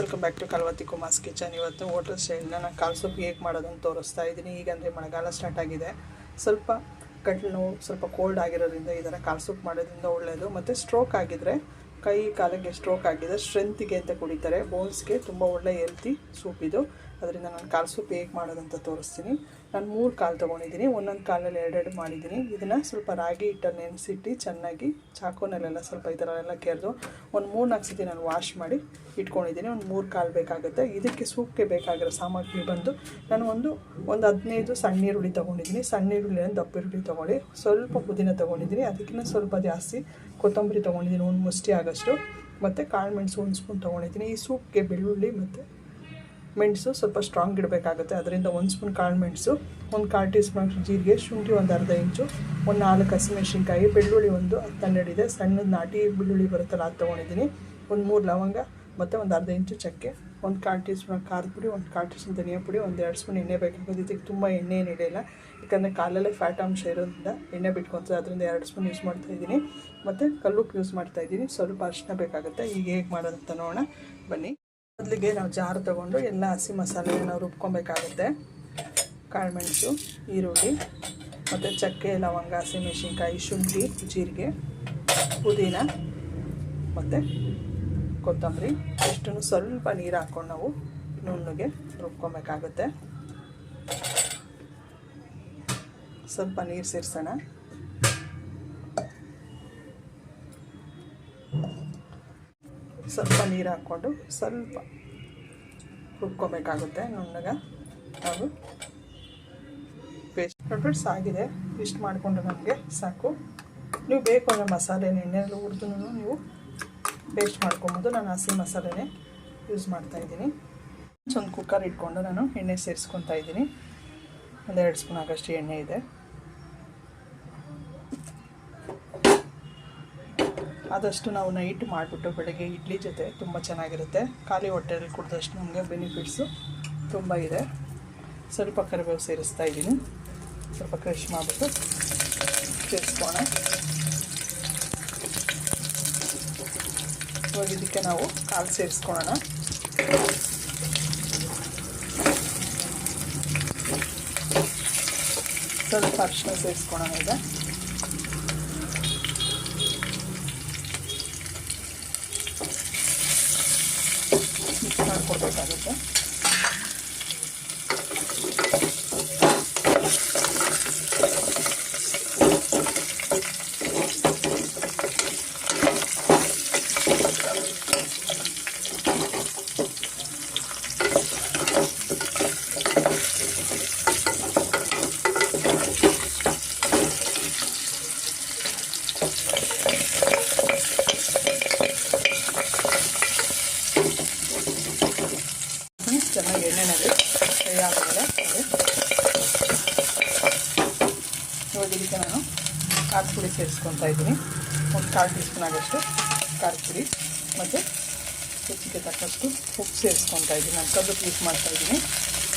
Welcome back to Kalvathi Kumar's kitchen. ಇವತ್ತು hotel ಸ್ಟೈಲ್ನ ನಾನು ಕಾಲು ಸೂಪ್ ಹೇಗೆ ಮಾಡೋದನ್ನು ತೋರಿಸ್ತಾ ಇದ್ದೀನಿ. ಈಗಂದರೆ ಮಳೆಗಾಲ ಸ್ಟಾರ್ಟ್ ಆಗಿದೆ, ಸ್ವಲ್ಪ ಗಂಟಲು ನೋವು, ಸ್ವಲ್ಪ ಕೋಲ್ಡ್ ಆಗಿರೋದ್ರಿಂದ ಈ ಥರ ಕಾಲು ಸೂಪ್ ಮಾಡೋದ್ರಿಂದ ಒಳ್ಳೆಯದು. ಮತ್ತು ಸ್ಟ್ರೋಕ್ ಆಗಿದ್ದರೆ, ಕೈ ಕಾಲಿಗೆ ಸ್ಟ್ರೋಕ್ ಆಗಿದ್ದರೆ ಸ್ಟ್ರೆಂತಿಗೆ ಅಂತ ಕುಡಿತಾರೆ, ಬೋನ್ಸ್ಗೆ ತುಂಬ ಒಳ್ಳೆ ಹೆಲ್ತಿ ಸೂಪ್ ಇದು. ಅದರಿಂದ ನಾನು ಕಾಲು ಸೂಪ್ ಹೇಗೆ ಮಾಡೋದಂತ ತೋರಿಸ್ತೀನಿ. ನಾನು 3 ಕಾಲು ತೊಗೊಂಡಿದ್ದೀನಿ, ಒಂದೊಂದು ಕಾಲಲ್ಲಿ 2 ಮಾಡಿದ್ದೀನಿ. ಇದನ್ನು ಸ್ವಲ್ಪ ರಾಗಿ ಹಿಟ್ಟನ್ನು ನೆನೆಸಿಟ್ಟು ಚೆನ್ನಾಗಿ ಚಾಕುನಲ್ಲೆಲ್ಲ ಸ್ವಲ್ಪ ಈ ಥರ ಎಲ್ಲ ಕೆರೆದು ಒಂದು 3-4 ಸತಿ ನಾನು ವಾಶ್ ಮಾಡಿ ಇಟ್ಕೊಂಡಿದ್ದೀನಿ. ಒಂದು 3 ಕಾಲು ಬೇಕಾಗುತ್ತೆ. ಇದಕ್ಕೆ ಸೂಪ್ಗೆ ಬೇಕಾಗಿರೋ ಸಾಮಗ್ರಿ ಬಂದು ನಾನು ಒಂದು 15 ಸಣ್ಣ ಈರುಳ್ಳಿ ತೊಗೊಂಡಿದ್ದೀನಿ. ಸಣ್ಣ ಈರುಳ್ಳಿ ದಪ್ಪ ಈರುಳ್ಳಿ ತೊಗೊಳ್ಳಿ. ಸ್ವಲ್ಪ ಪುದೀನ ತೊಗೊಂಡಿದ್ದೀನಿ, ಅದಕ್ಕಿಂತ ಸ್ವಲ್ಪ ಜಾಸ್ತಿ ಕೊತ್ತಂಬರಿ ತೊಗೊಂಡಿದ್ದೀನಿ, ಒಂದು ಮುಷ್ಟಿ ಆಗೋಷ್ಟು. ಮತ್ತು ಕಾಳು ಮೆಣಸು 1 ಸ್ಪೂನ್ ತೊಗೊಂಡಿದ್ದೀನಿ. ಈ ಸೂಪ್ಗೆ ಬೆಳ್ಳುಳ್ಳಿ ಮತ್ತು ಮೆಣಸು ಸ್ವಲ್ಪ ಸ್ಟ್ರಾಂಗ್ ಇಡಬೇಕಾಗುತ್ತೆ, ಅದರಿಂದ 1 ಸ್ಪೂನ್ ಕಾಳು ಮೆಣಸು, ಒಂದು 1/4 ಟೀ ಸ್ಪೂನ್ ಜೀರಿಗೆ, ಶುಂಠಿ ಒಂದು ಅರ್ಧ ಇಂಚು, ಒಂದು 4 ಹಸಿಮೆಣಸಿನ್ಕಾಯಿ, ಬೆಳ್ಳುಳ್ಳಿ ಒಂದು 10-12 ಇದೆ, ಸಣ್ಣದು ನಾಟಿ ಬೆಳ್ಳುಳ್ಳಿ ಬರುತ್ತಲ್ಲ ಅದು ತೊಗೊಂಡಿದ್ದೀನಿ, ಒಂದು 3 ಲವಂಗ ಮತ್ತು ಒಂದು ಅರ್ಧ ಇಂಚು ಚಕ್ಕೆ, ಒಂದು 1/4 ಟೀ ಸ್ಪೂನ್ ಖಾರದ ಪುಡಿ, ಒಂದು 1/4 ಟೀ ಸ್ಪೂನ್ ಧನಿಯಾ ಪುಡಿ, ಒಂದು 2 ಸ್ಪೂನ್ ಎಣ್ಣೆ ಬೇಕಾಗುತ್ತೆ. ಇದಕ್ಕೆ ತುಂಬ ಎಣ್ಣೆ ಏನಿಲ್ಲ, ಯಾಕಂದರೆ ಕಾಲಲ್ಲೇ ಫ್ಯಾಟ್ ಅಂಶ ಇರೋದ್ರಿಂದ ಎಣ್ಣೆ ಬಿಟ್ಕೊತದೆ, ಅದರಿಂದ 2 ಸ್ಪೂನ್ ಯೂಸ್ ಮಾಡ್ತಾಯಿದ್ದೀನಿ. ಮತ್ತು ಕಲ್ಲುಪ್ಪು ಯೂಸ್ ಮಾಡ್ತಾಯಿದ್ದೀನಿ. ಸ್ವಲ್ಪ ಅರಿಶಿನ ಬೇಕಾಗುತ್ತೆ. ಈಗ ಹೇಗೆ ಮಾಡೋದಂತ ನೋಡೋಣ ಬನ್ನಿ. ಮೊದಲಿಗೆ ನಾವು ಜಾರ್ ತೊಗೊಂಡು ಎಲ್ಲ ಹಸಿ ಮಸಾಲೆ ನಾವು ರುಬ್ಕೊಬೇಕಾಗುತ್ತೆ. ಕಾಳುಮೆಣಸು, ಈರುಳ್ಳಿ ಮತ್ತು ಚಕ್ಕೆ, ಲವಂಗ, ಹಸಿಮೆಣಸಿನ್ಕಾಯಿ, ಶುಂಠಿ, ಜೀರಿಗೆ, ಪುದೀನ ಮತ್ತು ಕೊತ್ತಂಬರಿ ಇಷ್ಟನ್ನು ಸ್ವಲ್ಪ ನೀರು ಹಾಕ್ಕೊಂಡು ನಾವು ನುಣ್ಣಗೆ ರುಬ್ಕೊಬೇಕಾಗುತ್ತೆ. ಸ್ವಲ್ಪ ನೀರು ಸೇರಿಸೋಣ. ಸ್ವಲ್ಪ ನೀರು ಹಾಕ್ಕೊಂಡು ಸ್ವಲ್ಪ ರುಬ್ಕೊಬೇಕಾಗುತ್ತೆ ನುಣ್ಣಗೆ. ನಾವು ಪೇಸ್ಟ್ ಆಗಿದೆ, ಇಷ್ಟು ಮಾಡಿಕೊಂಡು ನಮಗೆ ಸಾಕು. ನೀವು ಬೇಕು ಅಂದರೆ ಮಸಾಲೆನ ಎಣ್ಣೆಯಲ್ಲಿ ಹುರಿದು ನೀವು ಪೇಸ್ಟ್ ಮಾಡ್ಕೊಬೋದು. ನಾನು ಹಸಿ ಮಸಾಲೆನೇ ಯೂಸ್ ಮಾಡ್ತಾಯಿದ್ದೀನಿ. ಒಂದು ಕುಕ್ಕರ್ ಇಟ್ಕೊಂಡು ನಾನು ಎಣ್ಣೆ ಸೇರಿಸ್ಕೊತಾ ಇದ್ದೀನಿ. ಒಂದು 2 ಸ್ಪೂನ್ ಆಗೋಷ್ಟು ಎಣ್ಣೆ ಇದೆ. ಆದಷ್ಟು ನಾವು ನೈಟ್ ಮಾಡಿಬಿಟ್ಟು ಬೆಳಗ್ಗೆ ಇಡ್ಲಿ ಜೊತೆ ತುಂಬ ಚೆನ್ನಾಗಿರುತ್ತೆ. ಖಾಲಿ ಹೊಟ್ಟೆಯಲ್ಲಿ ಕುಡಿದಷ್ಟು ನಮಗೆ ಬೆನಿಫಿಟ್ಸು ತುಂಬ ಇದೆ. ಸ್ವಲ್ಪ ಕರಿಬೇವು ಸೇರಿಸ್ತಾ ಇದ್ದೀನಿ, ಸ್ವಲ್ಪ ಕ್ರಷ್ ಮಾಡಿಬಿಟ್ಟು ಸೇರಿಸ್ಕೋಣ. ಇವಾಗ ಇದಕ್ಕೆ ನಾವು ಕಾಳು ಸೇರಿಸ್ಕೊಳ್ಳೋಣ. ಸ್ವಲ್ಪ ಅರಿಶಿನ ಸೇರಿಸ್ಕೊಳ್ಳೋಣ. ಈಗ ಮಿಕ್ಸ್ ಮಾಡಿಕೊಡ್ಬೇಕಾಗುತ್ತೆ. ಚೆನ್ನಾಗಿ ಎಣ್ಣೆನಲ್ಲಿ ಫ್ರೈ ಆದಮೇಲೆ ಇವಾಗ ಇದಕ್ಕೆ ನಾನು ಖಾರದ ಪುಡಿ ಸೇರಿಸ್ಕೊತಾ ಇದ್ದೀನಿ. ಒಂದು 1/4 ಟೀ ಸ್ಪೂನ್ ಆಗೋಷ್ಟು ಖಾರದ ಪುಡಿ ಮತ್ತು ರುಚಿಗೆ ತಕ್ಕಷ್ಟು ಉಪ್ಪು ಸೇರಿಸ್ಕೊತಾ ಇದ್ದೀನಿ. ನಾನು ಕಲ್ಲುಪ್ಪು ಯೂಸ್ ಮಾಡ್ತಾಯಿದ್ದೀನಿ,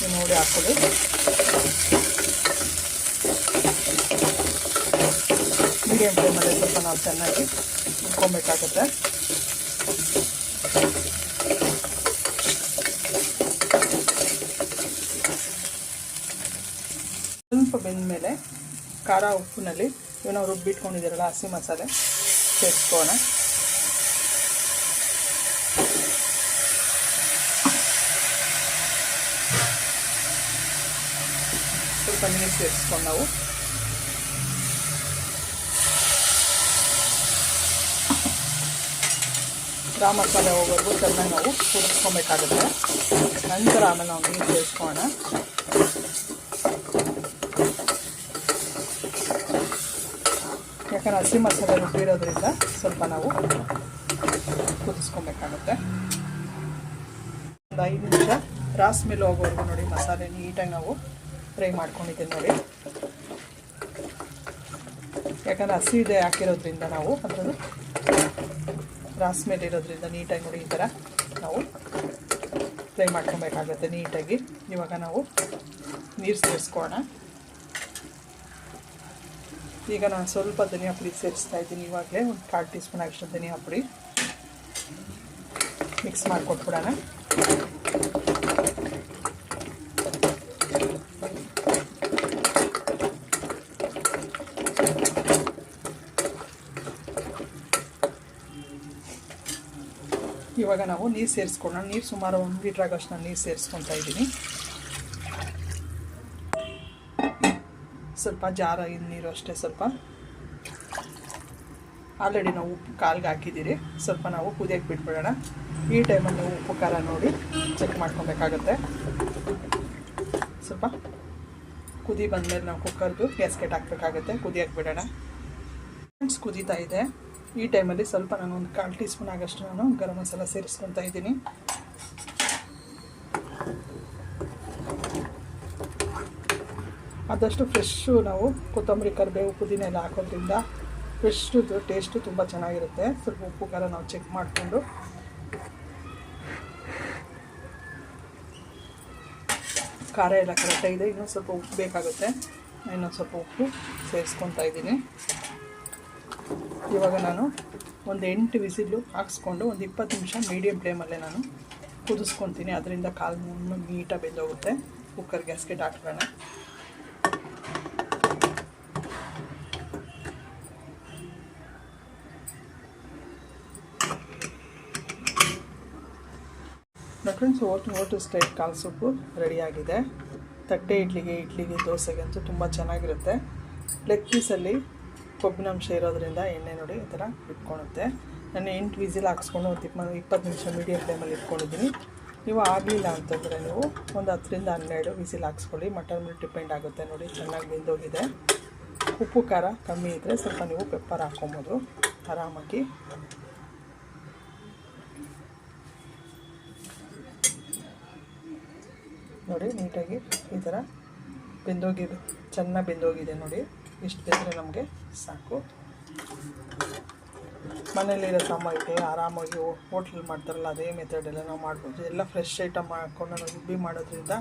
ನೀವು ನೋಡಿ ಹಾಕ್ಕೊಳ್ಳಿ. ಮೀಡಿಯಮ್ ಫ್ಲೇಮಲ್ಲಿ ಸ್ವಲ್ಪ ನಾವು ಚೆನ್ನಾಗಿ ಹುರ್ಕೊಬೇಕಾಗುತ್ತೆ. ಸ್ವಲ್ಪ ಬೆಂದ ಮೇಲೆ ಖಾರ ಉಪ್ಪಿನಲ್ಲಿ ಇವು ನಾವು ರುಬ್ಬಿಟ್ಕೊಂಡಿದ್ದೀರಲ್ಲ ಹಸಿ ಮಸಾಲೆ ಸೇರಿಸ್ಕೋಣ. ಸ್ವಲ್ಪ ನೀರು ಸೇರಿಸ್ಕೊಂಡು ನಾವು ಗರಂ ಮಸಾಲೆ ಹೋಗೋವರೆಗೂ ಚೆನ್ನಾಗಿ ನಾವು ಹುರಿಸ್ಕೊಬೇಕಾಗುತ್ತೆ. ನಂತರ ಆಮೇಲೆ ನಾವು ನೀರು ಸೇರಿಸ್ಕೋಣ. ಯಾಕಂದರೆ ಹಸಿ ಮಸಾಲೆ ರುಬ್ಬಿರೋದ್ರಿಂದ ಸ್ವಲ್ಪ ನಾವು ಕುದಿಸ್ಕೊಬೇಕಾಗುತ್ತೆ. ಒಂದು 5 ನಿಮಿಷ ರಾಸ್ ಮೇಲೆ ಹೋಗೋವರೆಗೂ ನೋಡಿ ಮಸಾಲೆ ನೀಟಾಗಿ ನಾವು ಫ್ರೈ ಮಾಡ್ಕೊಂಡಿದ್ದೀವಿ ನೋಡಿ. ಯಾಕಂದರೆ ಹಸಿ ಇದೆ ಹಾಕಿರೋದ್ರಿಂದ ನಾವು ಅದರದ್ದು ರಾಸ್ ಮೇಲೆ ಇರೋದ್ರಿಂದ ನೀಟಾಗಿ ನೋಡಿ ಈ ಥರ ನಾವು ಫ್ರೈ ಮಾಡ್ಕೊಬೇಕಾಗುತ್ತೆ ನೀಟಾಗಿ. ಇವಾಗ ನಾವು ನೀರು ಸೇರಿಸ್ಕೋಣ. ಈಗ ನಾನು ಸ್ವಲ್ಪ ಧನಿಯಾ ಪುಡಿ ಸೇರಿಸ್ತಾ ಇದ್ದೀನಿ. ಇವಾಗಲೇ ಒಂದು 1/4 ಟೀ ಸ್ಪೂನ್ ಅಷ್ಟು ಧನಿಯಾ ಪುಡಿ ಮಿಕ್ಸ್ ಮಾಡಿಕೊಟ್ಬಿಡೋಣ. ಇವಾಗ ನಾವು ನೀರು ಸೇರಿಸ್ಕೊಳ್ಳೋಣ. ನೀರು ಸುಮಾರು 1 ಲೀಟ್ರ್ ಆಗೋಷ್ಟು ನಾನು ನೀರು ಸೇರಿಸ್ಕೊತಾ ಇದ್ದೀನಿ. ಸ್ವಲ್ಪ ಜಾರ ನೀರು ಅಷ್ಟೇ. ಸ್ವಲ್ಪ ಆಲ್ರೆಡಿ ನಾವು ಉಪ್ಪು ಕಾಲ್ಗೆ ಹಾಕಿದ್ದೀರಿ. ಸ್ವಲ್ಪ ನಾವು ಕುದಿಯೋಕ್ಕೆ ಬಿಟ್ಬಿಡೋಣ. ಈ ಟೈಮಲ್ಲಿ ನಾವು ಉಪ್ಪು ಖಾರ ನೋಡಿ ಚೆಕ್ ಮಾಡ್ಕೊಬೇಕಾಗತ್ತೆ. ಸ್ವಲ್ಪ ಕುದಿ ಬಂದಮೇಲೆ ನಾವು ಕುಕ್ಕರ್ದು ಗ್ಯಾಸ್ಕೆಟ್ ಹಾಕಬೇಕಾಗತ್ತೆ. ಕುದಿಯೋಕ್ಕೆ ಬಿಡೋಣ. ಫ್ರೆಂಡ್ಸ್, ಕುದೀತಾ ಇದೆ. ಈ ಟೈಮಲ್ಲಿ ಸ್ವಲ್ಪ ನಾನು ಒಂದು 1/4 ಟೀ ಸ್ಪೂನ್ ಆಗೋಷ್ಟು ನಾನು ಗರಂ ಮಸಾಲ ಸೇರಿಸ್ಕೊತಾ ಇದ್ದೀನಿ. ಆದಷ್ಟು ಫ್ರೆಶ್ಶು ನಾವು ಕೊತ್ತಂಬರಿ, ಕರಿಬೇವು, ಪುದೀನ ಎಲ್ಲ ಹಾಕೋದ್ರಿಂದ ಫ್ರೆಶ್ದು ಟೇಸ್ಟು ತುಂಬ ಚೆನ್ನಾಗಿರುತ್ತೆ. ಸ್ವಲ್ಪ ಉಪ್ಪು ಖಾರ ನಾವು ಚೆಕ್ ಮಾಡಿಕೊಂಡು ಖಾರ ಎಲ್ಲ ಕರೆಕ್ಟಾಗಿದೆ. ಇನ್ನೂ ಸ್ವಲ್ಪ ಉಪ್ಪು ಬೇಕಾಗುತ್ತೆ. ಇನ್ನೊಂದು ಸ್ವಲ್ಪ ಉಪ್ಪು ಸೇರಿಸ್ಕೊತಾ ಇದ್ದೀನಿ. ಇವಾಗ ನಾನು ಒಂದು 8 ವಿಸಿಲು ಹಾಕ್ಸ್ಕೊಂಡು ಒಂದು 20 ನಿಮಿಷ ಮೀಡಿಯಮ್ ಫ್ಲೇಮಲ್ಲೇ ನಾನು ಕುದಿಸ್ಕೊತೀನಿ. ಅದರಿಂದ ಕಾಲು ನೀಟಾಗಿ ಬೆಂದೋಗುತ್ತೆ. ಕುಕ್ಕರ್ ಗ್ಯಾಸ್ಕೆಟ್ ಹಾಕೋಣ. ಫ್ರೆಂಡ್ಸ್, ಹೋಟೆಲ್ ಸ್ಟೈಲ್ ಕಾಲ್ ಸೂಪು ರೆಡಿಯಾಗಿದೆ. ತಟ್ಟೆ ಇಡ್ಲಿಗೆ ದೋಸೆಗಂತೂ ತುಂಬ ಚೆನ್ನಾಗಿರುತ್ತೆ. ಲೆಗ್ ಪೀಸಲ್ಲಿ ಕೊಬ್ಬಿನಾಂಶ ಇರೋದ್ರಿಂದ ಎಣ್ಣೆ ನೋಡಿ ಈ ಥರ ಇಟ್ಕೊಳುತ್ತೆ. ನಾನು 8 ವಿಸಿಲ್ ಹಾಕ್ಸ್ಕೊಂಡು ಒಂದು 20 ನಿಮಿಷ ಮೀಡಿಯಮ್ ಫ್ಲೇಮಲ್ಲಿ ಇಟ್ಕೊಂಡಿದ್ದೀನಿ. ನೀವು ಆಗಲಿಲ್ಲ ಅಂತಂದರೆ ನೀವು ಒಂದು 10ರಿಂದ 12 ವಿಸಿಲ್ ಹಾಕ್ಸ್ಕೊಳ್ಳಿ. ಮಟನ್ ಮೇಲೆ ಡಿಪೆಂಡ್ ಆಗುತ್ತೆ. ನೋಡಿ ಚೆನ್ನಾಗಿ ಬೆಂದೋಗಿದೆ. ಉಪ್ಪು ಖಾರ ಕಮ್ಮಿ ಇದ್ದರೆ ಸ್ವಲ್ಪ ನೀವು ಪೆಪ್ಪರ್ ಹಾಕ್ಕೊಬೋದು ಆರಾಮಾಗಿ. ನೋಡಿ ನೀಟಾಗಿ ಈ ಥರ ಬೆಂದೋಗಿದೆ, ಚೆನ್ನಾಗಿ ಬೆಂದೋಗಿದೆ. ನೋಡಿ ಇಷ್ಟು ಬೆಂದರೆ ನಮಗೆ ಸಾಕು. ಮನೇಲಿರೋ ಸಾಮಗ್ರಿ ಆರಾಮಾಗಿ ಹೋಟ್ಲಲ್ಲಿ ಮಾಡ್ತಾರಲ್ಲ ಅದೇ ಮೆಥಡೆಲ್ಲ ನಾವು ಮಾಡ್ಬೋದು. ಎಲ್ಲ ಫ್ರೆಶ್ ಐಟಮ್ ಹಾಕ್ಕೊಂಡು ನಾವು ರುಬ್ಬಿ ಮಾಡೋದ್ರಿಂದ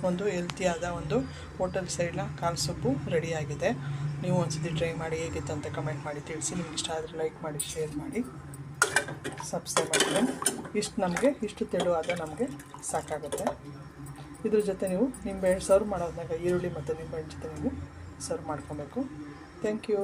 ಒಂದು ಹೆಲ್ತಿಯಾದ ಒಂದು ಹೋಟೆಲ್ ಸೈಡ್ನ ಕಾಲ್ ಸೂಪು ರೆಡಿಯಾಗಿದೆ. ನೀವು ಒಂದ್ಸತಿ ಟ್ರೈ ಮಾಡಿ ಹೇಗಿತ್ತು ಅಂತ ಕಮೆಂಟ್ ಮಾಡಿ ತಿಳಿಸಿ. ನಿಮ್ಗೆ ಇಷ್ಟ ಆದರೆ ಲೈಕ್ ಮಾಡಿ, ಶೇರ್ ಮಾಡಿ, ಸಬ್ಸ್ಕ್ರೈಬ್ ಮಾಡಿ. ಇಷ್ಟು ತೆಳುವಾದ ನಮಗೆ ಸಾಕಾಗುತ್ತೆ. ಇದ್ರ ಜೊತೆ ನೀವು ನಿಂಬೆಹಣ್ಣು ಸರ್ವ್ ಮಾಡೋದ್ನಾಗ ಈರುಳ್ಳಿ ಮತ್ತು ನಿಂಬೆಹಣ್ಣು ಜೊತೆ ನೀವು ಸರ್ವ್ ಮಾಡ್ಕೊಬೇಕು. Thank you.